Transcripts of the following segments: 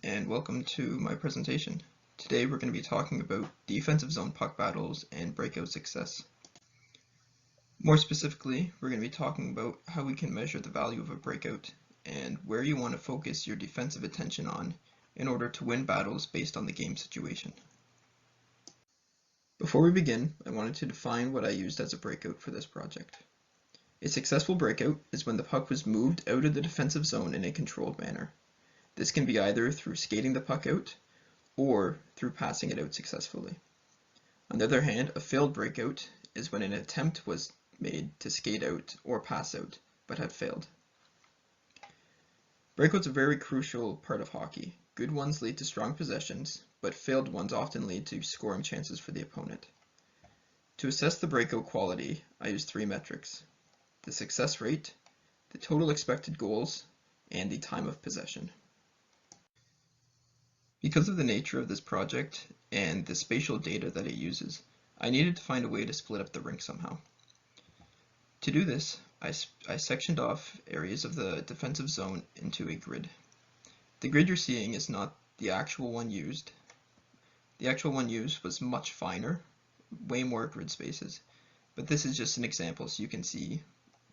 and welcome to my presentation. Today we're going to be talking about defensive zone puck battles and breakout success. More specifically, we're going to be talking about how we can measure the value of a breakout and where you want to focus your defensive attention on in order to win battles based on the game situation. Before we begin, I wanted to define what I used as a breakout for this project. A successful breakout is when the puck was moved out of the defensive zone in a controlled manner. This can be either through skating the puck out or through passing it out successfully. On the other hand, a failed breakout is when an attempt was made to skate out or pass out but had failed. Breakouts are a very crucial part of hockey. Good ones lead to strong possessions, but failed ones often lead to scoring chances for the opponent. To assess the breakout quality, I use three metrics: the success rate, the total expected goals, and the time of possession. Because of the nature of this project and the spatial data that it uses, I needed to find a way to split up the rink somehow. To do this, I sectioned off areas of the defensive zone into a grid. The grid you're seeing is not the actual one used. The actual one used was much finer, way more grid spaces, but this is just an example so you can see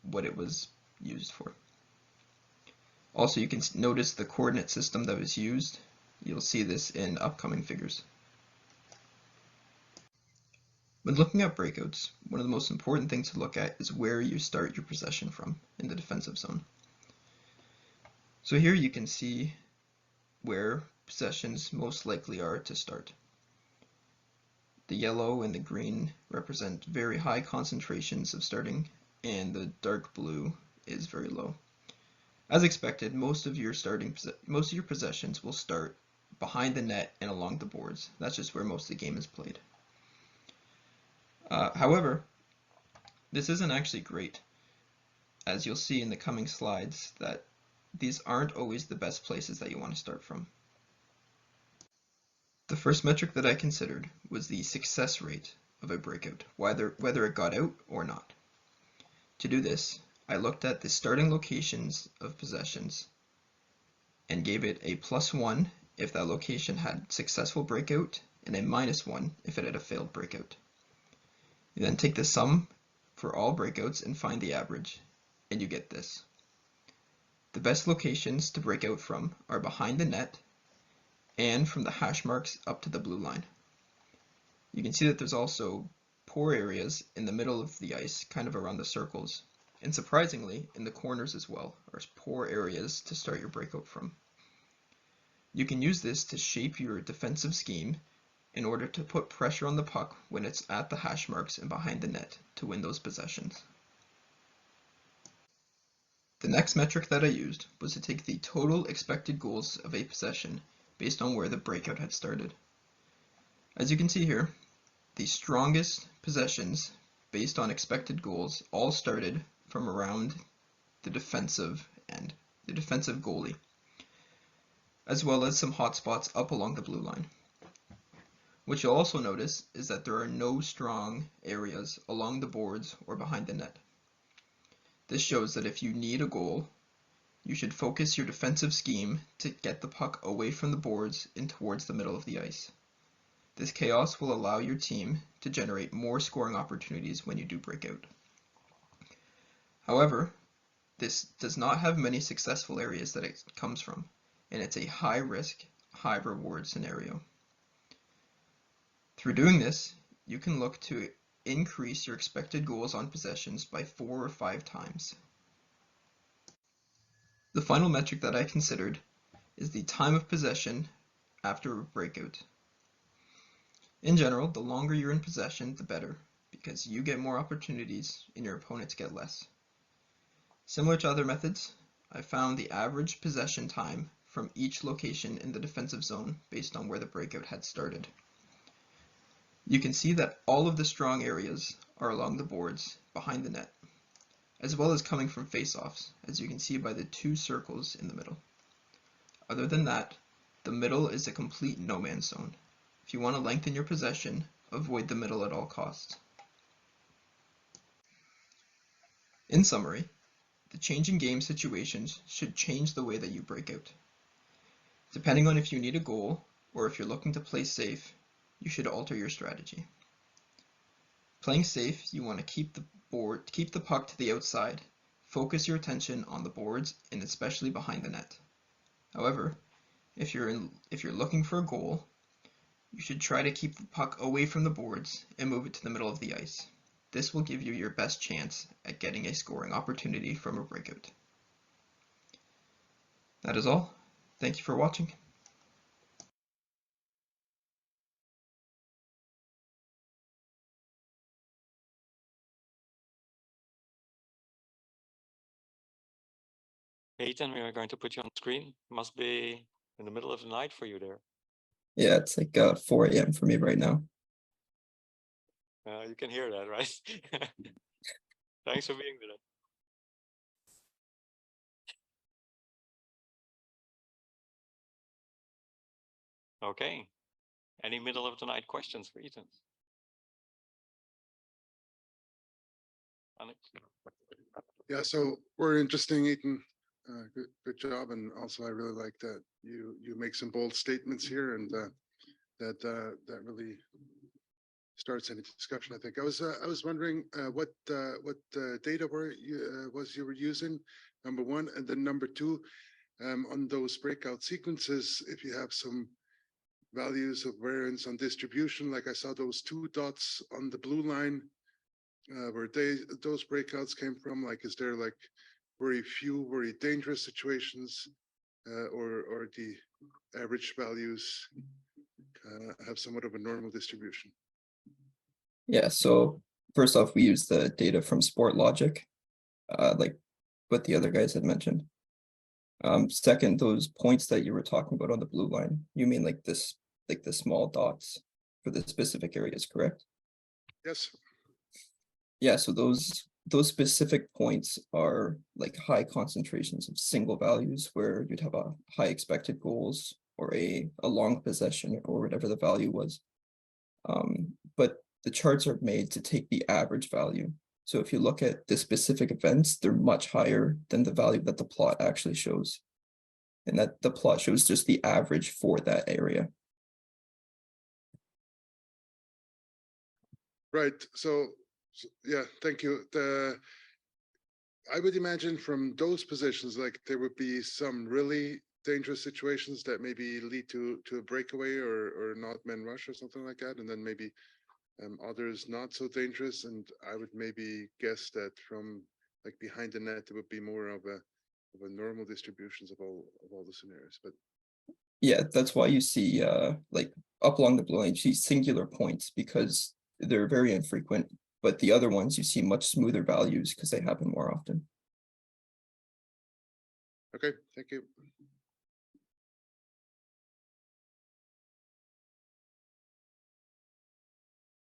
what it was used for. Also, you can notice the coordinate system that was used. You'll see this in upcoming figures. When looking at breakouts, one of the most important things to look at is where you start your possession from in the defensive zone. So here you can see where possessions most likely are to start. The yellow and the green represent very high concentrations of starting, and the dark blue is very low. As expected, most of your possessions will start behind the net and along the boards. That's just where most of the game is played. However, this isn't actually great, as you'll see in the coming slides that these aren't always the best places that you want to start from. The first metric that I considered was the success rate of a breakout, whether it got out or not. To do this, I looked at the starting locations of possessions and gave it a +1 if that location had successful breakout and a -1 if it had a failed breakout. You then take the sum for all breakouts and find the average, and you get this. The best locations to break out from are behind the net and from the hash marks up to the blue line. You can see that there's also poor areas in the middle of the ice, kind of around the circles, and surprisingly, in the corners as well, are poor areas to start your breakout from. You can use this to shape your defensive scheme in order to put pressure on the puck when it's at the hash marks and behind the net to win those possessions. The next metric that I used was to take the total expected goals of a possession based on where the breakout had started. As you can see here, the strongest possessions based on expected goals all started from around the defensive end, the defensive goalie, as well as some hot spots up along the blue line. What you'll also notice is that there are no strong areas along the boards or behind the net. This shows that if you need a goal, you should focus your defensive scheme to get the puck away from the boards and towards the middle of the ice. This chaos will allow your team to generate more scoring opportunities when you do break out. However, this does not have many successful areas that it comes from, and it's a high risk, high reward scenario. Through doing this, you can look to increase your expected goals on possessions by 4 or 5 times. The final metric that I considered is the time of possession after a breakout. In general, the longer you're in possession, the better, because you get more opportunities and your opponents get less. Similar to other methods, I found the average possession time from each location in the defensive zone based on where the breakout had started. You can see that all of the strong areas are along the boards behind the net, as well as coming from face-offs, as you can see by the 2 circles in the middle. Other than that, the middle is a complete no-man's zone. If you want to lengthen your possession, avoid the middle at all costs. In summary, the changing game situations should change the way that you break out. Depending on if you need a goal or if you're looking to play safe, you should alter your strategy. Playing safe, you want to keep the puck to the outside. Focus your attention on the boards and especially behind the net. However, if you're looking for a goal, you should try to keep the puck away from the boards and move it to the middle of the ice. This will give you your best chance at getting a scoring opportunity from a breakout. That is all. Thank you for watching. Ethan, we are going to put you on screen. Must be in the middle of the night for you there. Yeah, it's like 4 a.m. for me right now. You can hear that, right? Thanks for being with us. Okay. Any middle of the night questions for Ethan? Alex? Yeah, so we're interesting, Ethan. Good job, and also I really like that you make some bold statements here, and that really starts any discussion. I think I was wondering what data you were using, number one, and then number two, on those breakout sequences, if you have some values of variance on distribution, like I saw those 2 dots on the blue line, where those breakouts came from. Like, is there like very few very dangerous situations, or the average values have somewhat of a normal distribution? Yeah, so first off, we use the data from Sport Logic, like what the other guys had mentioned. Second, those points that you were talking about on the blue line, you mean like this, like the small dots for the specific areas, correct? Yes. Yeah, so those specific points are like high concentrations of single values where you'd have a high expected goals or a long possession or whatever the value was. But the charts are made to take the average value. So if you look at the specific events, they're much higher than the value that the plot actually shows. And that the plot shows just the average for that area. Right. So yeah, thank you. I would imagine from those positions, like there would be some really dangerous situations that maybe lead to a breakaway or not man rush or something like that, and then maybe others not so dangerous. And I would maybe guess that from like behind the net, it would be more of a normal distributions of all the scenarios. But yeah, that's why you see like up along the blue line, you see singular points because they're very infrequent, but the other ones you see much smoother values because they happen more often. Okay, thank you.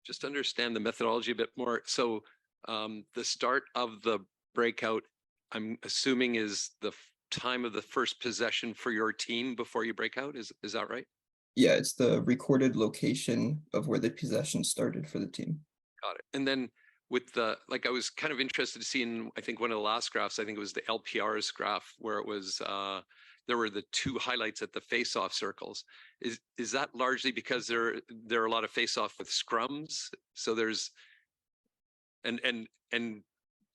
Just to understand the methodology a bit more. So the start of the breakout, I'm assuming, is the time of the first possession for your team before you break out. Is that right? Yeah, it's the recorded location of where the possession started for the team. Got it. And then with the, like, I was kind of interested to see in, I think one of the last graphs, I think it was the LPR's graph where it was, there were the 2 highlights at the face-off circles. Is that largely because there are a lot of face-off with scrums? So there's, and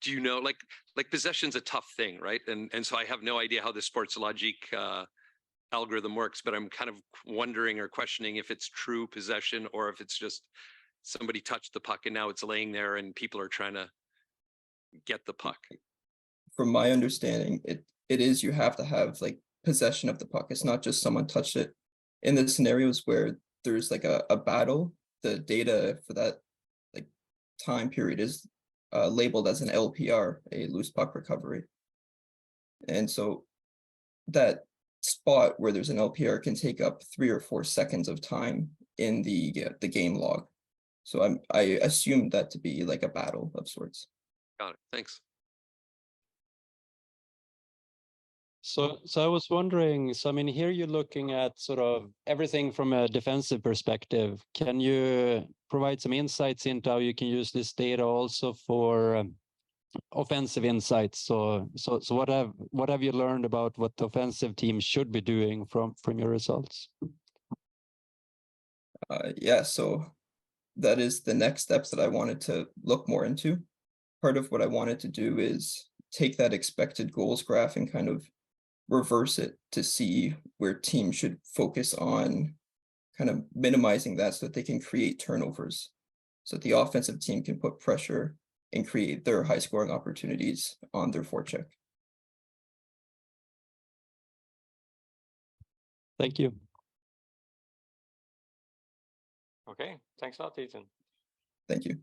do you know, like possession's a tough thing, right? And so I have no idea how the Sports Logic algorithm works, but I'm kind of wondering or questioning if it's true possession or if it's just somebody touched the puck and now it's laying there and people are trying to get the puck. From my understanding, it is, you have to have like possession of the puck. It's not just someone touched it. In the scenarios where there's like a battle, the data for that like time period is labeled as an LPR, a loose puck recovery. And so that spot where there's an LPR can take up 3 or 4 seconds of time in the game log. So I assumed that to be like a battle of sorts. Got it. Thanks. So I was wondering, so I mean, here you're looking at sort of everything from a defensive perspective. Can you provide some insights into how you can use this data also for offensive insights. So what have you learned about what the offensive team should be doing from your results? Yeah, so that is the next steps that I wanted to look more into. Part of what I wanted to do is take that expected goals graph and kind of reverse it to see where teams should focus on kind of minimizing that so that they can create turnovers, so that the offensive team can put pressure and create their high scoring opportunities on their forecheck. Thank you. Okay, thanks a lot, Ethan. Thank you.